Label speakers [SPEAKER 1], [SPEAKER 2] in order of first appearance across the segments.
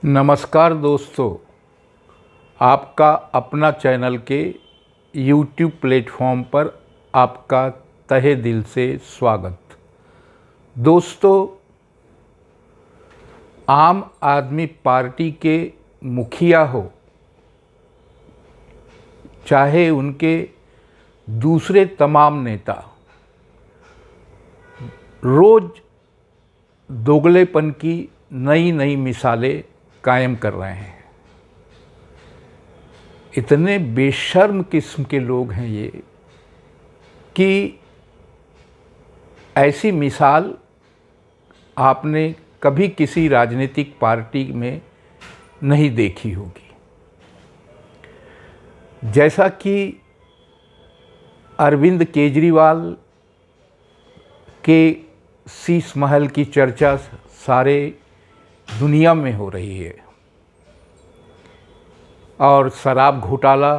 [SPEAKER 1] नमस्कार दोस्तों, आपका अपना चैनल के YouTube प्लेटफॉर्म पर आपका तहे दिल से स्वागत। दोस्तों, आम आदमी पार्टी के मुखिया हो चाहे उनके दूसरे तमाम नेता, रोज दोगलेपन की नई नई मिसालें कायम कर रहे हैं। इतने बेशर्म किस्म के लोग हैं ये कि ऐसी मिसाल आपने कभी किसी राजनीतिक पार्टी में नहीं देखी होगी। जैसा कि अरविंद केजरीवाल के शीश महल की चर्चा सारे दुनिया में हो रही है और शराब घोटाला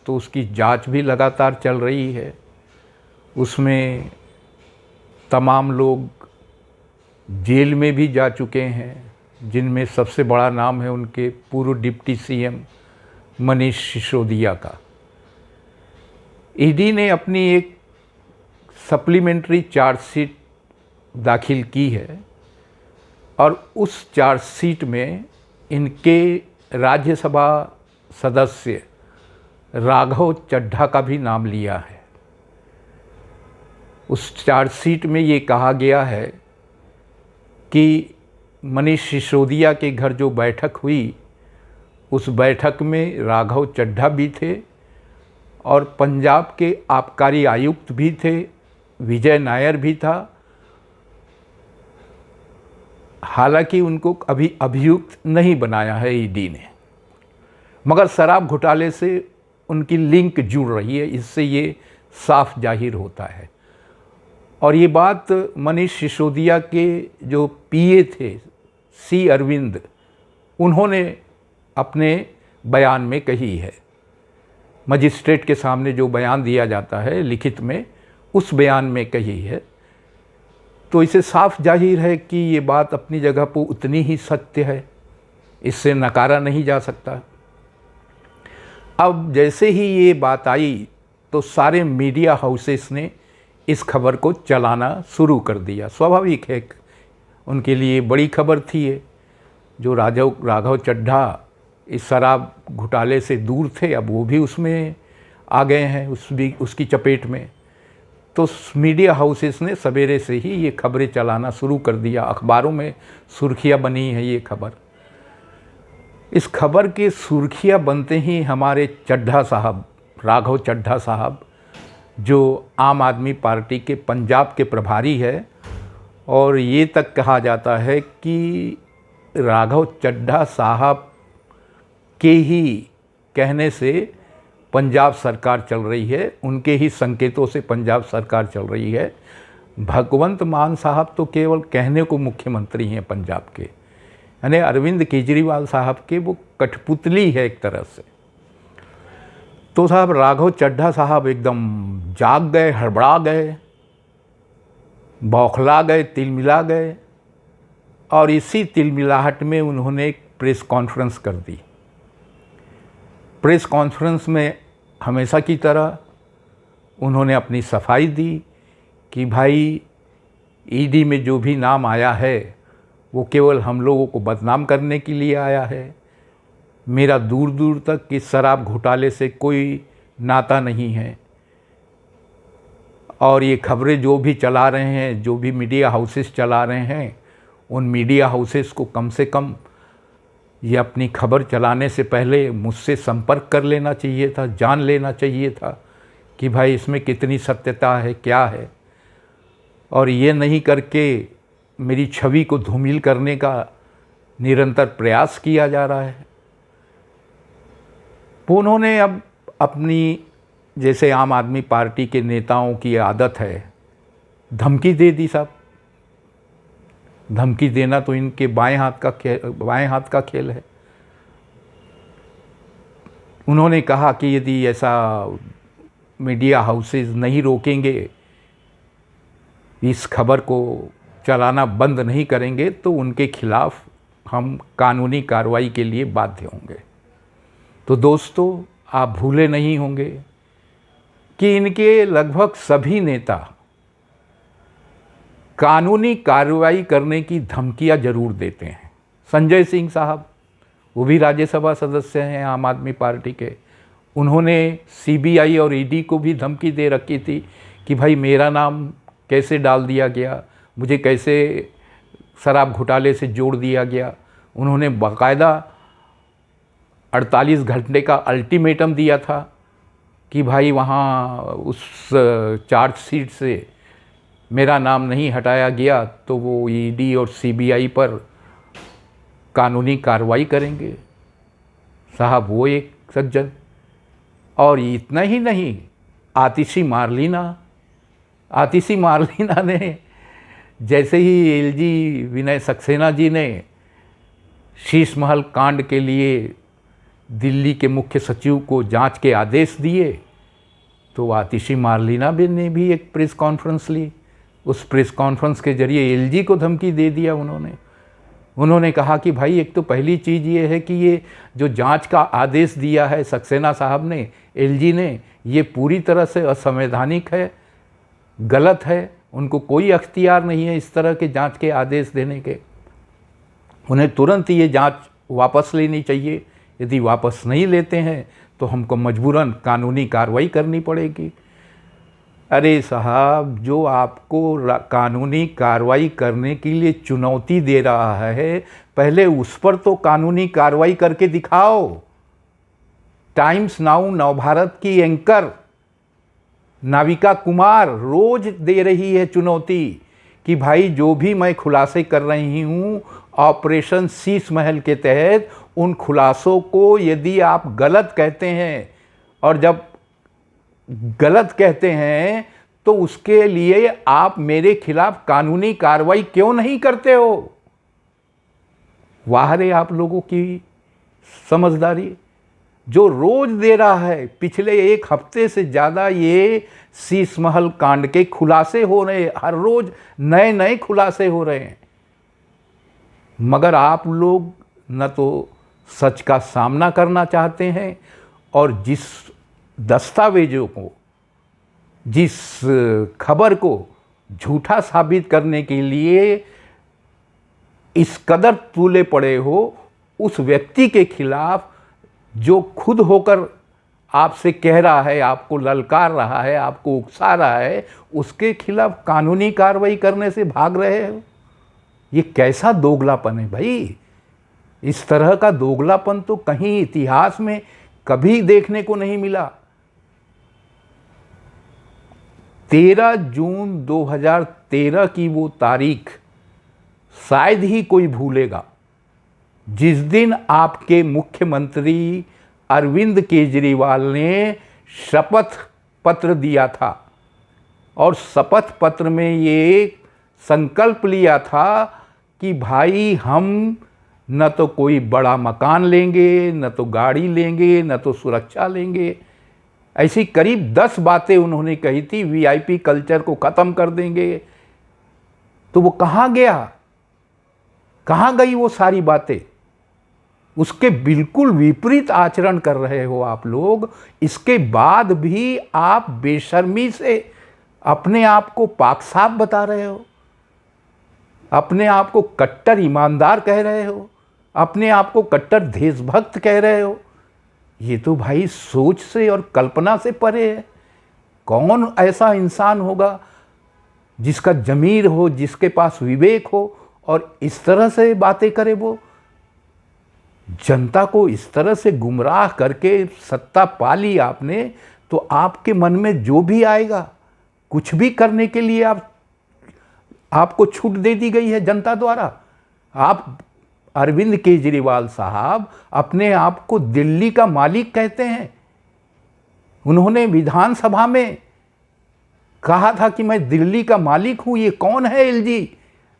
[SPEAKER 1] तो उसकी जांच भी लगातार चल रही है। उसमें तमाम लोग जेल में भी जा चुके हैं, जिनमें सबसे बड़ा नाम है उनके पूर्व डिप्टी सीएम मनीष सिसोदिया का। ईडी ने अपनी एक सप्लीमेंट्री चार्जशीट दाखिल की है और उस चार्जशीट में इनके राज्यसभा सदस्य राघव चड्ढा का भी नाम लिया है। उस चार्जशीट में ये कहा गया है कि मनीष सिसोदिया के घर जो बैठक हुई, उस बैठक में राघव चड्ढा भी थे और पंजाब के आबकारी आयुक्त भी थे, विजय नायर भी था। हालांकि उनको अभी अभियुक्त नहीं बनाया है ईडी ने, मगर शराब घोटाले से उनकी लिंक जुड़ रही है, इससे ये साफ जाहिर होता है। और ये बात मनीष सिसोदिया के जो पीए थे सी अरविंद, उन्होंने अपने बयान में कही है। मजिस्ट्रेट के सामने जो बयान दिया जाता है लिखित में, उस बयान में कही है। तो इसे साफ जाहिर है कि ये बात अपनी जगह पर उतनी ही सत्य है, इससे नकारा नहीं जा सकता। अब जैसे ही ये बात आई तो सारे मीडिया हाउसेस ने इस खबर को चलाना शुरू कर दिया। स्वाभाविक है, उनके लिए बड़ी खबर थी ये। जो राघव चड्ढा इस शराब घोटाले से दूर थे, अब वो भी उसमें आ गए हैं, उसकी चपेट में। तो मीडिया हाउसेस ने सवेरे से ही ये खबरें चलाना शुरू कर दिया। अखबारों में सुर्खियां बनी है ये खबर। इस खबर की सुर्खियां बनते ही हमारे चड्ढा साहब, राघव चड्ढा साहब, जो आम आदमी पार्टी के पंजाब के प्रभारी है, और ये तक कहा जाता है कि राघव चड्ढा साहब के ही कहने से पंजाब सरकार चल रही है, उनके ही संकेतों से पंजाब सरकार चल रही है। भगवंत मान साहब तो केवल कहने को मुख्यमंत्री हैं पंजाब के, यानी अरविंद केजरीवाल साहब के वो कठपुतली है एक तरह से। तो साहब राघव चड्ढा साहब एकदम जाग गए, हड़बड़ा गए, बौखला गए, तिलमिला गए, और इसी तिलमिलाहट में उन्होंने एक प्रेस कॉन्फ्रेंस कर दी। प्रेस कॉन्फ्रेंस में हमेशा की तरह उन्होंने अपनी सफाई दी कि भाई ईडी में जो भी नाम आया है वो केवल हम लोगों को बदनाम करने के लिए आया है। मेरा दूर दूर तक इस शराब घोटाले से कोई नाता नहीं है, और ये खबरें जो भी चला रहे हैं, जो भी मीडिया हाउसेस चला रहे हैं, उन मीडिया हाउसेस को कम से कम ये अपनी खबर चलाने से पहले मुझसे संपर्क कर लेना चाहिए था, जान लेना चाहिए था कि भाई इसमें कितनी सत्यता है, क्या है। और ये नहीं करके मेरी छवि को धूमिल करने का निरंतर प्रयास किया जा रहा है। उन्होंने अब अपनी, जैसे आम आदमी पार्टी के नेताओं की आदत है, धमकी दे दी साहब। धमकी देना तो इनके बाएं हाथ का खेल है। उन्होंने कहा कि यदि ऐसा मीडिया हाउसेस नहीं रोकेंगे, इस खबर को चलाना बंद नहीं करेंगे, तो उनके खिलाफ हम कानूनी कार्रवाई के लिए बाध्य होंगे। तो दोस्तों, आप भूले नहीं होंगे कि इनके लगभग सभी नेता कानूनी कार्रवाई करने की धमकियां जरूर देते हैं। संजय सिंह साहब, वो भी राज्यसभा सदस्य हैं आम आदमी पार्टी के, उन्होंने सीबीआई और ईडी को भी धमकी दे रखी थी कि भाई मेरा नाम कैसे डाल दिया गया, मुझे कैसे शराब घोटाले से जोड़ दिया गया। उन्होंने बाकायदा 48 घंटे का अल्टीमेटम दिया था कि भाई वहाँ उस चार्जशीट से मेरा नाम नहीं हटाया गया तो वो ईडी और सीबीआई पर कानूनी कार्रवाई करेंगे। साहब वो एक सज्जन, और इतना ही नहीं, आतिशी मारलीना ने जैसे ही एलजी विनय सक्सेना जी ने शीश महल कांड के लिए दिल्ली के मुख्य सचिव को जांच के आदेश दिए, तो आतिशी मारलीना ने भी एक प्रेस कॉन्फ्रेंस ली। उस प्रेस कॉन्फ्रेंस के जरिए एलजी को धमकी दे दिया उन्होंने कहा कि भाई एक तो पहली चीज़ ये है कि ये जो जांच का आदेश दिया है सक्सेना साहब ने, एलजी ने, ये पूरी तरह से असंवैधानिक है, गलत है। उनको कोई अख्तियार नहीं है इस तरह के जांच के आदेश देने के। उन्हें तुरंत ये जांच वापस लेनी चाहिए। यदि वापस नहीं लेते हैं तो हमको मजबूरन कानूनी कार्रवाई करनी पड़ेगी। अरे साहब, जो आपको कानूनी कार्रवाई करने के लिए चुनौती दे रहा है, पहले उस पर तो कानूनी कार्रवाई करके दिखाओ। टाइम्स नाउ नवभारत की एंकर नाविका कुमार रोज दे रही है चुनौती कि भाई जो भी मैं खुलासे कर रही हूँ ऑपरेशन शीश महल के तहत, उन खुलासों को यदि आप गलत कहते हैं, और जब गलत कहते हैं तो उसके लिए आप मेरे खिलाफ कानूनी कार्रवाई क्यों नहीं करते हो? वाह रे आप लोगों की समझदारी, जो रोज दे रहा है। पिछले एक हफ्ते से ज़्यादा ये शीश महल कांड के खुलासे हो रहे हैं, हर रोज नए नए खुलासे हो रहे हैं, मगर आप लोग न तो सच का सामना करना चाहते हैं, और जिस दस्तावेजों को, जिस खबर को झूठा साबित करने के लिए इस कदर तूले पड़े हो, उस व्यक्ति के खिलाफ जो खुद होकर आपसे कह रहा है, आपको ललकार रहा है, आपको उकसा रहा है, उसके खिलाफ कानूनी कार्रवाई करने से भाग रहे हो। ये कैसा दोगलापन है भाई? इस तरह का दोगलापन तो कहीं इतिहास में कभी देखने को नहीं मिला। 13 जून 2013 की वो तारीख शायद ही कोई भूलेगा, जिस दिन आपके मुख्यमंत्री अरविंद केजरीवाल ने शपथ पत्र दिया था, और शपथ पत्र में ये संकल्प लिया था कि भाई हम न तो कोई बड़ा मकान लेंगे, न तो गाड़ी लेंगे, न तो सुरक्षा लेंगे। ऐसी करीब 10 बातें उन्होंने कही थी। वीआईपी कल्चर को ख़त्म कर देंगे। तो वो कहाँ गया, कहाँ गई वो सारी बातें? उसके बिल्कुल विपरीत आचरण कर रहे हो आप लोग। इसके बाद भी आप बेशर्मी से अपने आप को पाक साफ बता रहे हो, अपने आप को कट्टर ईमानदार कह रहे हो, अपने आप को कट्टर देशभक्त कह रहे हो। ये तो भाई सोच से और कल्पना से परे है। कौन ऐसा इंसान होगा जिसका ज़मीर हो, जिसके पास विवेक हो, और इस तरह से बातें करे? वो जनता को इस तरह से गुमराह करके सत्ता पा ली आपने, तो आपके मन में जो भी आएगा, कुछ भी करने के लिए आपको छूट दे दी गई है जनता द्वारा। आप अरविंद केजरीवाल साहब अपने आप को दिल्ली का मालिक कहते हैं। उन्होंने विधानसभा में कहा था कि मैं दिल्ली का मालिक हूं। ये कौन है एलजी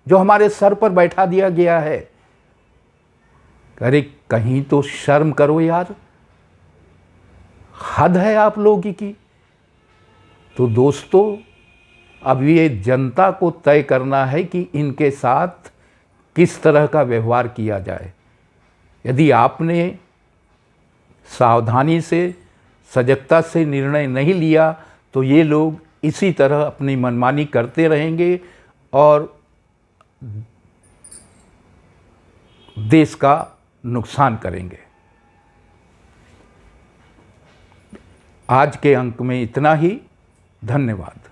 [SPEAKER 1] जो हमारे सर पर बैठा दिया गया है? अरे कहीं तो शर्म करो यार, हद है आप लोगों की। तो दोस्तों, अब ये जनता को तय करना है कि इनके साथ किस तरह का व्यवहार किया जाए। यदि आपने सावधानी से, सजगता से निर्णय नहीं लिया तो ये लोग इसी तरह अपनी मनमानी करते रहेंगे और देश का नुकसान करेंगे। आज के अंक में इतना ही। धन्यवाद।